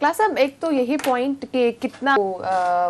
Class साहब, एक तो यही पॉइंट कि कितना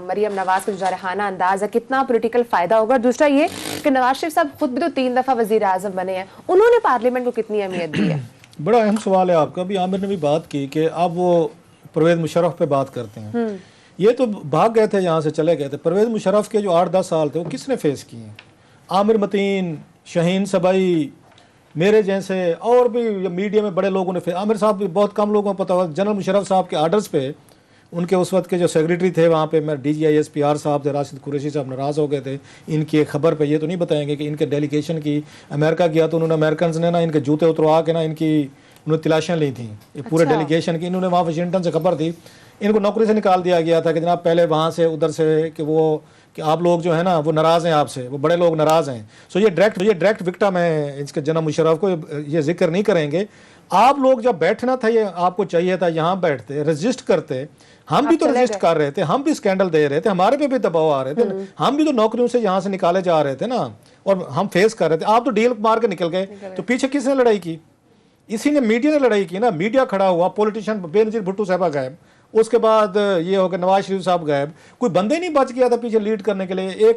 मरियम नवाज का जो जारहाना अंदाज है, कितना पॉलिटिकल फायदा होगा। दूसरा ये कि नवाज शरीफ साहब खुद भी तो 3 दफा वजीर आजम बने हैं, उन्होंने पार्लियामेंट को कितनी अहमियत दी है? बड़ा अहम सवाल है आपका। अभी आमिर ने भी बात की कि अब वो परवेज मुशर्रफ पे बात करते हैं। ये तो भाग गए थे, यहाँ से चले गए थे। परवेज मुशर्रफ के जो 8-10 साल थे वो किसने फेस किए हैं? आमिर मतीन, शाहीन सबाई, मेरे जैसे और भी मीडिया में बड़े लोगों ने आमिर साहब भी बहुत कम लोगों को पता होगा। जनरल मुशर्रफ साहब के आर्डर्स पे, उनके उस वक्त के जो सेक्रेटरी थे वहाँ पे, मैं DGISPR साहब थे, राशिद कुरैशी साहब नाराज़ हो गए थे इनकी एक खबर पे। ये तो नहीं बताएंगे कि इनके डेलीगेशन की अमेरिका गया तो उन्होंने अमेरिकन ने ना इनके जूते उतरवा के ना इनकी उन्होंने तलाशियाँ ली थी पूरे डेलीगेशन की। इन्होंने वहाँ वाशिंगटन से खबर थी, इनको नौकरी से निकाल दिया गया था कि जनाब पहले वहाँ से उधर से कि आप लोग जो है ना वो नाराज़ हैं आपसे, वो बड़े लोग नाराज़ हैं। सो ये डायरेक्ट विक्टिम है इसके जनरल मुशर्रफ को ये जिक्र नहीं करेंगे। आप लोग जब बैठना था, ये आपको चाहिए था, यहाँ बैठते, रजिस्ट करते। हम भी तो रजिस्ट कर रहे थे, हम भी स्कैंडल दे रहे थे, हमारे पे भी दबाव आ रहे थे, हम भी तो नौकरियों से यहाँ से निकाले जा रहे थे ना, और हम फेस कर रहे थे। आप तो डील मार के निकल गए, तो पीछे किसने लड़ाई की? इसी ने, मीडिया ने लड़ाई की ना। मीडिया खड़ा हुआ, पॉलिटिशियन बेनजीर भुट्टो साहबा गायब, उसके बाद ये हो गया नवाज शरीफ साहब गायब, कोई बंदे नहीं बच गया था पीछे लीड करने के लिए।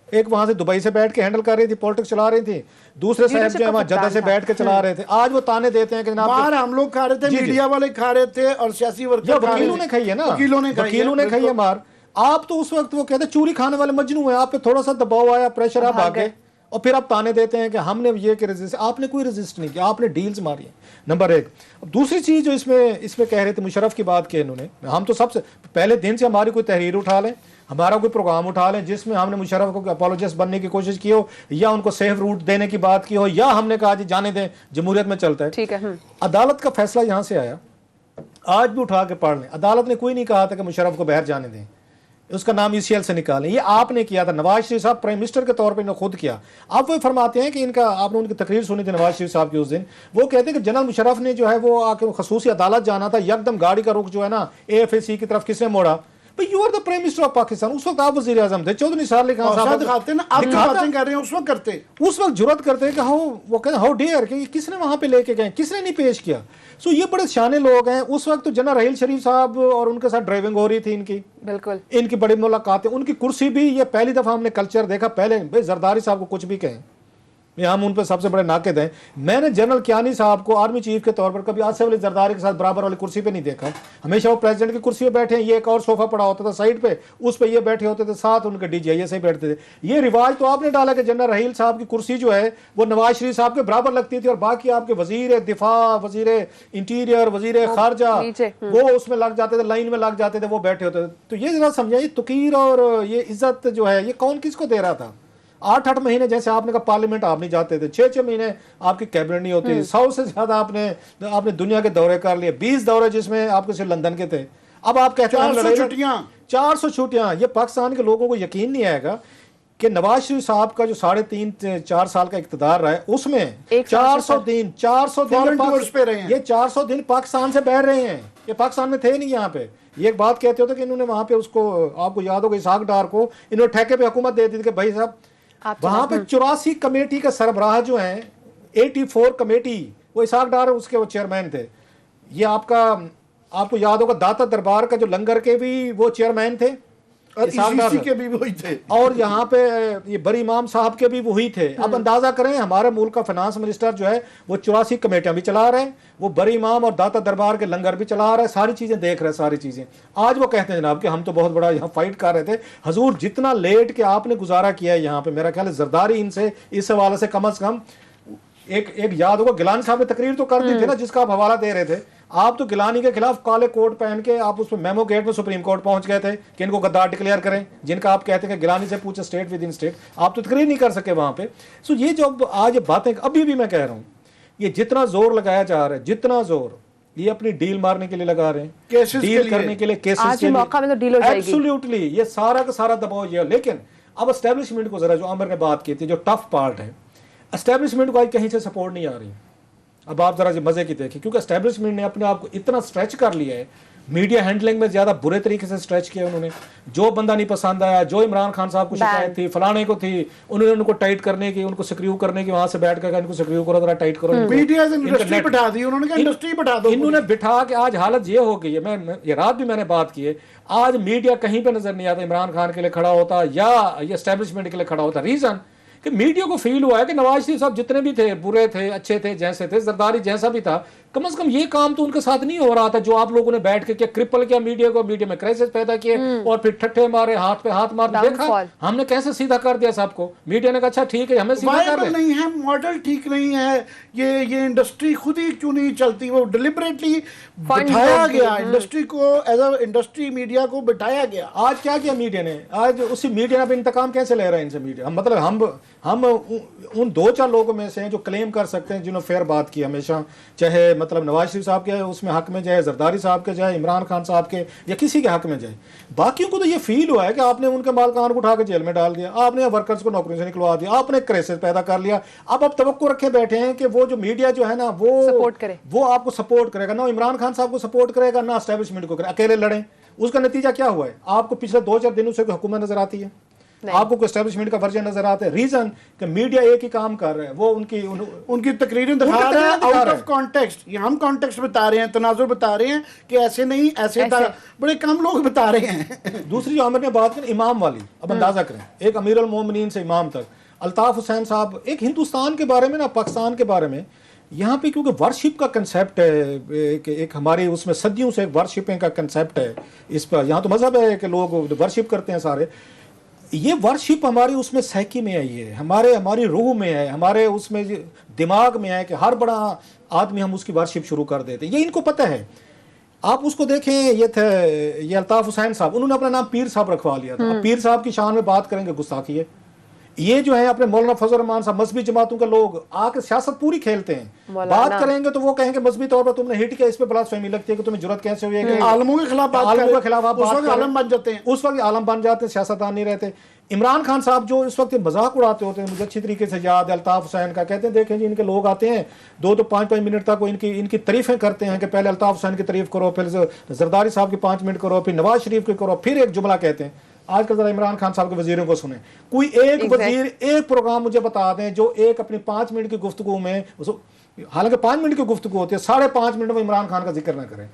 एक वहां से दुबई से बैठ के हैंडल कर रही थी, पॉलिटिक्स चला रही थी, दूसरे साहब जो है वहां जद्दा से बैठ के चला रहे थे। आज वो ताने देते हैं कि बाहर हम लोग खा रहे थे, मीडिया वाले खा रहे थे, और सियासी वर्कर वकीलों ने खाई है ना, वकीलों ने खाई है मार। आप तो उस वक्त वो कहते चूरी खाने वाले मजनू है, आप पे थोड़ा सा दबाव आया, प्रेशर, आप भाग गए, और फिर आप ताने देते हैं कि हमने ये कि रेजिस्ट। आपने कोई रेजिस्ट नहीं किया, आपने डील्स मारी है, नंबर एक। दूसरी चीज जो इसमें कह रहे थे, मुशर्रफ की बात की इन्होंने, हम तो सबसे पहले दिन से हमारी कोई तहरीर उठा लें, हमारा कोई प्रोग्राम उठा लें जिसमें हमने मुशर्रफ को अपोलोजिस्ट बनने की कोशिश की हो, या उनको सेफ रूट देने की बात की हो, या हमने कहा जी जाने दें, जमहूरियत में चलता है, ठीक है। अदालत का फैसला यहां से आया, आज भी उठा के पढ़ लें। अदालत ने कोई नहीं कहा था कि मुशर्रफ को बाहर जाने दें, उसका नाम ECL से निकालें। ये आपने किया था, नवाज शरीफ साहब प्राइम मिनिस्टर के तौर पे इन्होंने खुद किया। आप वो फरमाते हैं कि इनका, आपने उनकी तकरीर सुनी थी नवाज शरीफ साहब की उस दिन, वो कहते हैं कि जनरल मुशर्रफ ने जो है वो आके खसूसी अदालत जाना था, यकदम गाड़ी का रुख जो है ना AFAC की तरफ किसने मोड़ा? भाई you are the prime minister of Pakistan, उस वक्त आप वजीर आजम थे, चौधरी साहब दिखाते ना, आप बातें कर रहे हैं उस वक्त करते, उस वक्त जुर्रत करते कि वो कहते हाउ डेयर, कि किसने वहां पे लेके गए, किसने नहीं पेश किया। सो ये बड़े शाने लोग हैं। उस वक्त तो जनरल रहील शरीफ साहब और उनके साथ ड्राइविंग हो रही थी इनकी, बिल्कुल इनकी बड़ी मुलाकातें, उनकी कुर्सी भी, ये पहली दफा हमने कल्चर देखा। पहले भाई जरदारी साहब को कुछ भी कहें, हम उन पर सबसे बड़े नाकिद हैं। मैंने जनरल कियानी साहब को आर्मी चीफ के तौर पर कभी आसिफ अली जरदारी के साथ बराबर वाली कुर्सी पे नहीं देखा। हमेशा वो प्रेसिडेंट की कुर्सी पे बैठे हैं, ये एक और सोफा पड़ा होता था साइड पे, उस पे ये बैठे होते थे, साथ उनके DGI से बैठते थे। ये रिवाज तो आपने डाला कि जनरल रहील साहब की कुर्सी जो है वो नवाज शरीफ साहब के बराबर लगती थी, और बाकी आपके वजीर दिफा, वजीर इंटीरियर, वजीर खारजा, वो उसमें लग जाते थे, लाइन में लग जाते थे, वो बैठे होते थे। तो ये जरा समझाइए, तुकीर और ये इज्जत जो है ये कौन किसको दे रहा था? 8-8 महीने, जैसे आपने कहा पार्लियामेंट आप नहीं जाते थे, 6-6 महीने आपकी कैबिनेट नहीं होती, 100 से ज्यादा आपने दुनिया के दौरे कर लिए, 20 दौरे जिसमें आपके सिर्फ लंदन के थे। अब आप कहते हैं 400 छुट्टियां। ये पाकिस्तान के लोगों को यकीन नहीं आएगा कि नवाज शरीफ साहब का जो 3.5-4 साल का इख्तिदार रहा है, उसमें 400 दिन पे रहे हैं। ये 400 दिन पाकिस्तान से बैठ रहे हैं, ये पाकिस्तान में थे नहीं। यहाँ पे ये एक बात कहते होते कि इन्होंने वहां पे उसको, आपको याद होगा, इसहाक डार को इन्होंने ठेके पे हुकूमत दे दी थी कि भाई साहब वहां पे 84 कमेटी का सरबराह जो है, 84 कमेटी, वो इसहाक डार उसके वो चेयरमैन थे। ये आपको याद होगा दाता दरबार का जो लंगर के भी वो चेयरमैन थे, और ICC के भी वही थे, और यहाँ पे ये बरी इमाम साहब के भी वही थे। अब अंदाजा करें, हमारे मुल्क का फाइनेंस मिनिस्टर जो है वो 84 कमेटियां भी चला रहे हैं, वो बरी इमाम और दाता दरबार के लंगर भी चला रहा है, सारी चीजें देख रहे हैं, सारी चीजें। आज वो कहते हैं जनाब कि हम तो बहुत बड़ा यहाँ फाइट कर रहे थे। हजूर, जितना लेट के आपने गुजारा किया है यहाँ पे, मेरा ख्याल है जरदारी इनसे इस हवाले से कम एक याद होगा, गिलानी साहब ने तकरीर तो कर दी थी ना, जिसका आप हवाला दे रहे थे। आप तो गिलानी के खिलाफ काले कोट पहन के आप उसमें मेमो गेट में सुप्रीम कोर्ट पहुंच गए थे कि इनको गद्दार डिक्लेयर करें, जिनका आप कहते हैं कि गिलानी से पूछे स्टेट विद इन स्टेट, आप तो तकरीर नहीं कर सके वहां पे। सो ये जो आज बातें, अभी भी मैं कह रहा हूं, ये जितना जोर लगाया जा रहा है, जितना जोर ये अपनी डील मारने के लिए लगा रहे हैं, केसेस डील करने के लिए, केसेस के लिए, एब्सोल्युटली ये सारा का सारा दबाव ये है। लेकिन अब एस्टेब्लिशमेंट को जरा, जो आमिर ने बात की थी, जो टफ पार्ट है, एस्टेब्लिशमेंट को आज कहीं से सपोर्ट नहीं आ रही। अब आप जरा मजे की देखें, क्योंकि एस्टेब्लिशमेंट ने अपने आप को इतना स्ट्रेच कर लिया है, मीडिया हैंडलिंग में ज़्यादा बुरे तरीके से स्ट्रेच किया उन्होंने। जो बंदा नहीं पसंद आया, जो इमरान खान साहब को शिकायत थी, फलाने को थी, उन्होंने उनको टाइट करने की, उनको सक्रिय करने की, वहां से बैठ कर इनको सक्रिय करो, जरा टाइट करो। मीडिया से इंडस्ट्री बिठा दी उन्होंने, कहा इंडस्ट्री बिठा दो। इन्होंने बिठा के आज हालत ये हो गई है, मैं ये रात भी मैंने बात की है, आज मीडिया कहीं पे नजर नहीं आता इमरान खान के लिए खड़ा होता या ये एस्टेब्लिशमेंट के लिए खड़ा होता। रीजन कि मीडिया को फील हुआ है कि नवाज शरीफ साहब जितने भी थे, बुरे थे, अच्छे थे, जैसे थे, जरदारी जैसा भी था, कम से कम ये काम तो उनके साथ नहीं हो रहा था जो आप लोगों ने बैठ के किया, क्रिपल किया मीडिया को, मीडिया में क्राइसिस पैदा किए और फिर ठट्ठे मारे, हाथ पे हाथ मार, देखा हमने कैसे सीधा कर दिया सबको। मीडिया ने कहा अच्छा ठीक है हमें सीधा कर नहीं है, मॉडल ठीक नहीं है, ये इंडस्ट्री खुद ही क्यों नहीं चलती, वो डिलिबरेटली बिठाया गया, इंडस्ट्री को एज अ इंडस्ट्री मीडिया को बिठाया गया। आज क्या किया मीडिया ने, आज उसी मीडिया ने इंतकाम कैसे ले रहे हैं इनसे मीडिया। हम मतलब हम उन 2-4 लोगों में से हैं जो क्लेम कर सकते हैं जिन्होंने फेयर बात की हमेशा, चाहे मतलब नवाज शरीफ साहब के उसमें हक में जाए, जरदारी साहब के जाए, इमरान खान साहब के या किसी के हक में जाए। बाकियों को तो ये फील हुआ है कि आपने उनके मालकान को उठा के जेल में डाल दिया, आपने वर्कर्स को नौकरी से निकलवा दिया, आपने क्राइसिस पैदा कर लिया। अब आप तवक्को रखे बैठे हैं कि वो जो मीडिया जो है ना वो सपोर्ट करे, वो आपको सपोर्ट करेगा, ना इमरान खान साहब को सपोर्ट करेगा, ना एस्टेब्लिशमेंट को करेगा, अकेले लड़े। उसका नतीजा क्या हुआ है, आपको पिछले 2-4 दिनों से हुकूमत नजर आती है, आपको कोई एस्टेब्लिशमेंट का वर्जन नजर आता है। रीजन कि मीडिया एक ही काम कर रहा है, वो उनकी तकरीरें दिखा रहा है आउट ऑफ कॉन्टेक्स्ट। ये हम कॉन्टेक्स्ट बता रहे हैं, तनाजुर बता रहे हैं कि ऐसे नहीं, ऐसे बड़े कम लोग बता रहे हैं। दूसरी जो आमिर ने बात की इमाम वाली, अब अंदाजा करें, एक अमीर अल मोमिनीन से इमाम तक, अल्ताफ हुसैन साहब, एक हिंदुस्तान के बारे में ना पाकिस्तान के बारे में यहाँ पे क्योंकि वर्शिप का कंसेप्ट है, एक हमारी उसमें सदियों से वर्शिपिंग का कंसेप्ट है, इस पर यहाँ तो मजहब है कि लोग वर्शिप करते हैं सारे, ये वर्शिप हमारी उसमें साइकी में आई है, हमारी रूह में है, हमारे उसमें दिमाग में है कि हर बड़ा आदमी हम उसकी वर्शिप शुरू कर देते हैं, ये इनको पता है। आप उसको देखें, ये अल्ताफ हुसैन साहब, उन्होंने अपना नाम पीर साहब रखवा लिया था। पीर साहब की शान में बात करेंगे गुस्ताखी है। ये जो है अपने मौलाना फजल रहमान साहब, मजहबी जमातों के लोग आके सियासत पूरी खेलते हैं, बात करेंगे तो वो कहेंगे मजहबी तौर पर तुमने हिट किया, इस पे ब्लास्फेमी लगती है कि तुम्हें जुर्रत कैसे हुई है, आलमों के खिलाफ आप आलम बन जाते हैं, उस वक्त आलम बन जाते हैं, सियासतदान नहीं रहते। इमरान खान साहब जो इस वक्त मजाक उड़ाते होते हैं, मुझे अच्छी तरीके से याद है अल्ताफ हुसैन का, कहते हैं देखें जी इनके लोग आते हैं 2-5 मिनट तक वो इनकी तारीफें करते हैं कि पहले अल्ताफ हुसैन की तारीफ करो, फिर जरदारी साहब की 5 मिनट करो, फिर नवाज शरीफ की करो, फिर एक जुमला कहते हैं। आजकल जरा इमरान खान साहब के वजीरों को सुने, कोई एक वजीर एक प्रोग्राम मुझे बता दें जो एक अपनी 5 मिनट की गुफ्तगू में, हालांकि 5 मिनट की गुफ्तगू होती है, 5.5 मिनट में इमरान खान का जिक्र ना करें।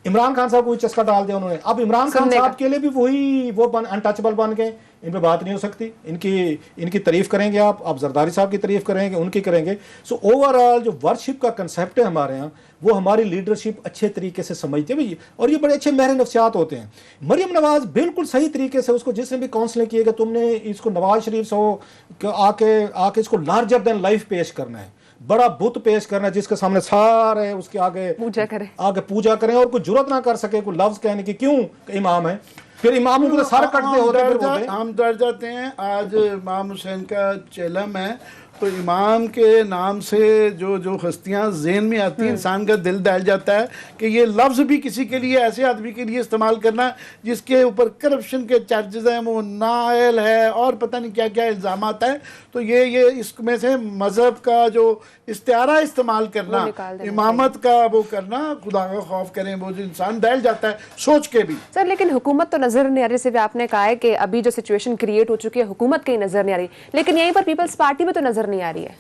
इमरान खान साहब को चस्का डाल दिया उन्होंने। अब इमरान खान साहब के लिए भी वो अनटचेबल बन गए, इन पे बात नहीं हो सकती, इनकी तारीफ करेंगे आप जरदारी साहब की तारीफ करेंगे, उनकी करेंगे। सो ओवरऑल जो वर्शिप का कंसेप्ट है हमारे यहाँ, वो हमारी लीडरशिप अच्छे तरीके से समझते हैं और ये बड़े अच्छे महर नफ्सियात होते हैं। मरियम नवाज बिल्कुल सही तरीके से, उसको जिसने भी काउंसलिंग किया कि तुमने इसको नवाज शरीफ से आके इसको लार्जर देन लाइफ पेश करना है, बड़ा बुत पेश करना जिसके सामने सारे उसके आगे पूजा करें और कोई जुर्रत ना कर सके कोई लफ्ज कहने की, क्यों इमाम है, फिर इमामों को तो सर कटते होते, हम डर जाते हैं। आज इमाम हुसैन का चेलम है तो इमाम के नाम से जो हस्तियां ज़हन में आती हैं, इंसान का दिल दहल जाता है कि ये लफ्ज़ भी किसी के लिए, ऐसे आदमी के लिए इस्तेमाल करना जिसके ऊपर करप्शन के चार्जेस हैं, वो नाअहल है और पता नहीं क्या क्या इल्ज़ामात हैं। तो ये इसमें से मज़हब का जो इस्तिआरा इस्तेमाल करना, इमामत का वो करना, खुदा का खौफ करें, वो जो इंसान दहल जाता है सोच के भी। सर लेकिन हुकूमत तो नजर नहीं आ रही, सिर्फ आपने कहा है कि अभी जो सिचुएशन क्रिएट हो चुकी है हुकूमत कहीं नजर नहीं आ रही, लेकिन यहीं पर पीपल्स पार्टी में तो नजर नहीं आ रही है।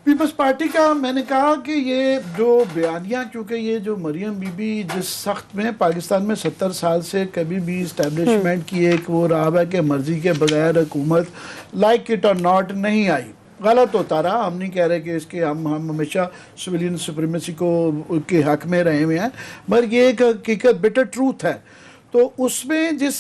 पीपल्स पार्टी का मैंने कहा कि ये जो बयानियाँ, क्योंकि ये जो मरियम बीबी जिस सख्त में पाकिस्तान में 70 साल से कभी भी इस्टेब्लिशमेंट की एक वो रहा है कि मर्जी के बगैर हुकूमत लाइक इट और नॉट नहीं आई, गलत होता रहा। हम नहीं कह रहे कि इसके हम हमेशा सिविलियन सुप्रीमेसी को के हक में रहे हुए हैं, मगर ये एक हकीकत बिटर ट्रूथ है। तो उसमें जिस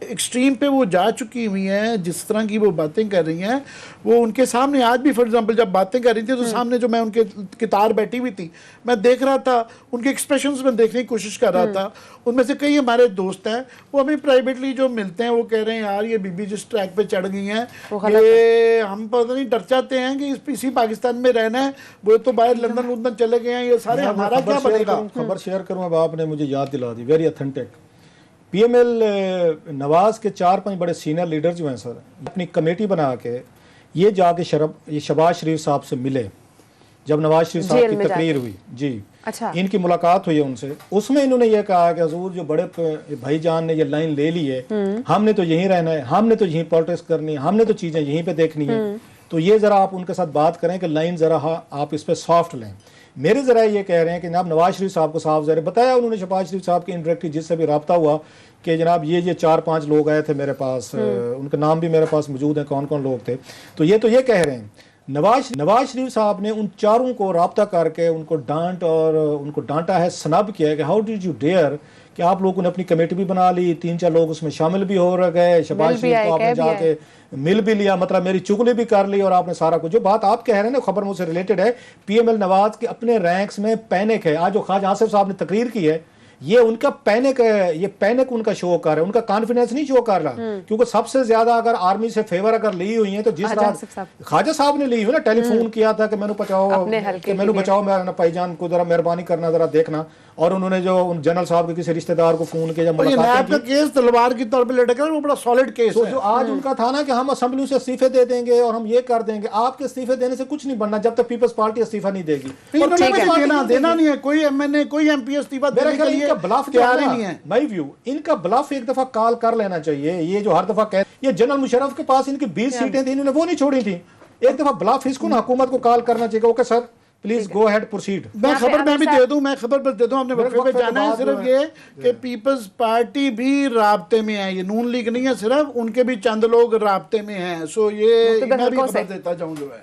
एक्सट्रीम पे वो जा चुकी हुई हैं, जिस तरह की वो बातें कर रही हैं, वो उनके सामने आज भी फॉर एग्जांपल जब बातें कर रही थी तो सामने जो मैं उनके कितार बैठी हुई थी, मैं देख रहा था, उनके एक्सप्रेशंस में देखने की कोशिश कर रहा था। उनमें से कई हमारे दोस्त हैं, वो हमें प्राइवेटली जो मिलते हैं वो कह रहे हैं यार ये बीबी जिस ट्रैक पे चढ़ गई हैं, ये हम पता नहीं डर जाते हैं कि इसी पाकिस्तान में रहना है, वो तो बाहर लंदन चले गए हैं, ये सारे हमारा क्या बनेगा। खबर शेयर करूँ, अब आपने मुझे याद दिला दी, वेरी ऑथेंटिक। पीएमएल नवाज के 4-5 बड़े सीनियर लीडर जो हैं सर, अपनी कमेटी बना के ये जाके ये शहबाज शरीफ साहब से मिले जब नवाज शरीफ साहब जेल की में तकरीर जाके। हुई जी, अच्छा। इनकी मुलाकात हुई है उनसे, उसमें इन्होंने ये कहा कि हजूर जो बड़े भाईजान ने ये लाइन ले ली है, हमने तो यहीं रहना है, हमने तो यहीं पॉलिटिक्स करनी है, हमने तो चीजें यहीं पे देखनी है, तो ये जरा आप उनके साथ बात करें कि लाइन जरा आप इस पे सॉफ्ट लें। मेरे जरा ये कह रहे हैं कि जनाब नवाज शरीफ साहब को साफ ज़रा बताया उन्होंने, शहबाज शरीफ साहब के इंडायरेक्टली जिससे भी रब्ता हुआ कि जनाब ये 4-5 लोग आए थे मेरे पास, उनके नाम भी मेरे पास मौजूद हैं कौन कौन लोग थे, तो ये कह रहे हैं नवाज शरीफ साहब ने उन चारों को रब्ता करके उनको डांटा है, स्नब किया है कि हाउ डिड यू डेयर कि आप लोगों ने अपनी कमेटी भी बना ली, 3-4 लोग उसमें शामिल भी हो गए, शहबाज शरीफ को आपने जाके मिल भी लिया, मतलब मेरी चुगली भी कर ली और आपने सारा कुछ। जो बात आप कह रहे हैं ना, खबर मुझसे रिलेटेड है, PML नवाज के अपने रैंक्स में पैनिक है। आज जो ख्वाजा आसिफ साहब ने तकरीर की है, ये उनका पैनिक है, ये पैनिक उनका शो कर रहा है, उनका कॉन्फिडेंस नहीं शो कर रहा, क्योंकि सबसे ज्यादा अगर आर्मी से फेवर अगर ली हुई है तो जिस रात ख्वाजा साहब ने ली हुई ना, टेलीफोन किया था कि मैंने बचाओ मेरा भाईजान को जरा मेहरबानी करना, जरा देखना, और उन्होंने जो जनरल साहब के किसी रिश्तेदार को फोन किया, केस तलवार की तौर पे लटका है, वो बड़ा सॉलिड केस है। जो आज उनका था ना कि हम असेंबली से इस्तीफे दे देंगे और हम ये कर देंगे, आपके इस्तीफे देने से कुछ नहीं बनना जब तक पीपल्स पार्टी इस्तीफा नहीं देगी। देना नहीं है, कोई MNA कोई MP इस्तीफा देने के लिए ब्लफ तैयार ही नहीं है। माय व्यू, इनका ब्लफ एक दफा कॉल कर लेना चाहिए। ये जो हर दफा कह, ये जनरल मुशर्रफ के पास इनकी 20 सीटें थी, इन्होंने वो नहीं छोड़ी थी। एक दफा ब्लफ इसको ना हुकूमत को कॉल करना चाहिए, okay sir please go ahead proceed. मैं खबर में भी दे दूं, मैं खबर पर दे दूं, आपने वक्फे पे जाना है। सिर्फ ये कि पीपल्स पार्टी भी राब्ते में है, ये नून लीग नहीं है, सिर्फ उनके भी चंद लोग राब्ते में हैं। सो ये मैं भी खबर देता जाऊं जो है।